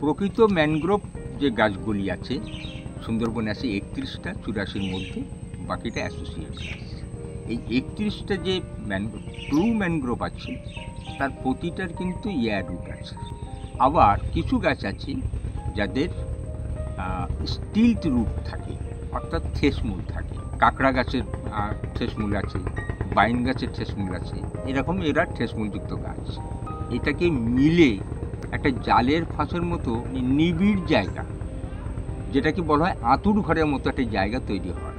প্রকৃত ম্যানগ্রোভ যে গাছগুলি আছে সুন্দরবনে আছে 31টা 84-র মধ্যে, বাকিটা অ্যাসোসিয়েট গাছ। এই 31টা যে ট্রু ম্যানগ্রোভ আছে তার প্রতিটার কিন্তু ইয়ার রুট আছে। আবার কিছু গাছ আছে যাদের স্টিলড রুট থাকে, অর্থাৎ ঠেসমূল থাকে। কাঁকড়া গাছের ঠেসমূল আছে, বাইন গাছের ঠেসমূল আছে, এরকম এরা ঠেসমূলযুক্ত গাছ। এটাকে মিলে একটা জালের ফাঁসের মতো নিবিড় জায়গা, যেটাকে বলা হয় আঁতুড় ঘরের মতো একটা জায়গা তৈরি হয়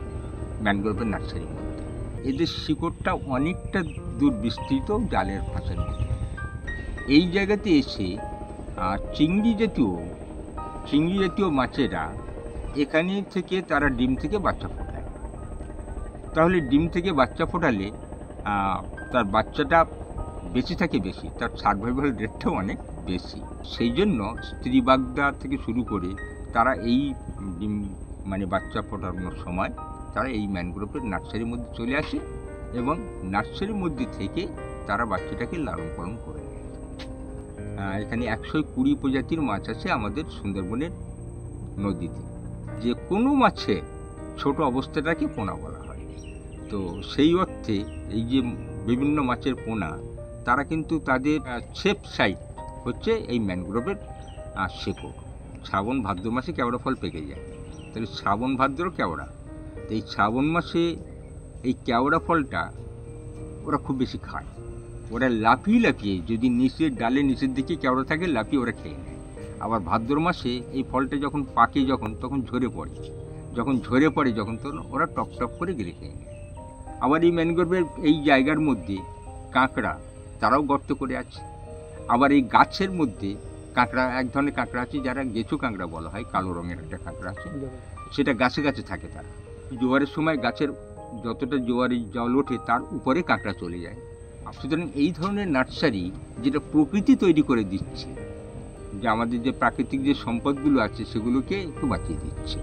ম্যানগ্রোভের নার্সারির মধ্যে। এদের শিকড়টা অনেকটা দূর বিস্তৃত জালের ফাঁসের মধ্যে। এই জায়গাতে এসে চিংড়ি জাতীয় মাছেরা এখানে থেকে তারা ডিম থেকে বাচ্চা ফোটায়। তাহলে ডিম থেকে বাচ্চা ফোটালে তার বাচ্চাটা বেঁচে থাকে বেশি, তার সার্ভাইভাল রেটটাও অনেক বেশি। সেই জন্য স্ত্রী বাগদা থেকে শুরু করে তারা এই ডিম বাচ্চা ফোটানোর সময় তারা এই ম্যানগ্রোভের নার্সারির মধ্যে চলে আসে এবং নার্সারির মধ্যে থেকে তারা বাচ্চাটাকে লালন পালন করে। এখানে 120 প্রজাতির মাছ আছে আমাদের সুন্দরবনের নদীতে। যে কোনো মাছের ছোট অবস্থাটাকে পোনা বলা হয়। তো সেই অর্থে এই যে বিভিন্ন মাছের পোনা, তারা কিন্তু তাদের সেফ সাইট হচ্ছে এই ম্যানগ্রোভের শেকড়। শ্রাবণ ভাদ্র মাসে কেওড়া ফল পেকে যায়, তাহলে শ্রাবণ ভাদ্র কেওড়া। তো এই শ্রাবণ মাসে এই কেওড়া ফলটা ওরা খুব বেশি খায়। ওরা লাফিয়ে যদি নিচের ডালে নিচের দিকে কেওড়া থাকে, লাফিয়ে ওরা খেয়ে নেয়। আবার ভাদ্র মাসে এই ফলটা যখন পাকে তখন ঝরে পড়ে, তখন ওরা টপ করে গিলে খেয়ে নেয়। আবার এই ম্যানগ্রোভের এই জায়গার মধ্যে কাঁকড়া, তারাও গর্ত করে আছে। আবার এই গাছের মধ্যে কাঁকড়া, এক ধরনের কাঁকড়া আছে যারা গেঁচো কাঁকড়া বলা হয়, কালো রঙের একটা কাঁকড়া আছে, সেটা গাছে গাছে থাকে। তারা জোয়ারের সময় গাছের যতটা জোয়ারে জল ওঠে তার উপরে কাঁকড়া চলে যায়। সুতরাং এই ধরনের নার্সারি যেটা প্রকৃতি তৈরি করে দিচ্ছে, যে আমাদের যে প্রাকৃতিক যে সম্পদগুলো আছে সেগুলোকে একটু বাঁচিয়ে দিচ্ছে।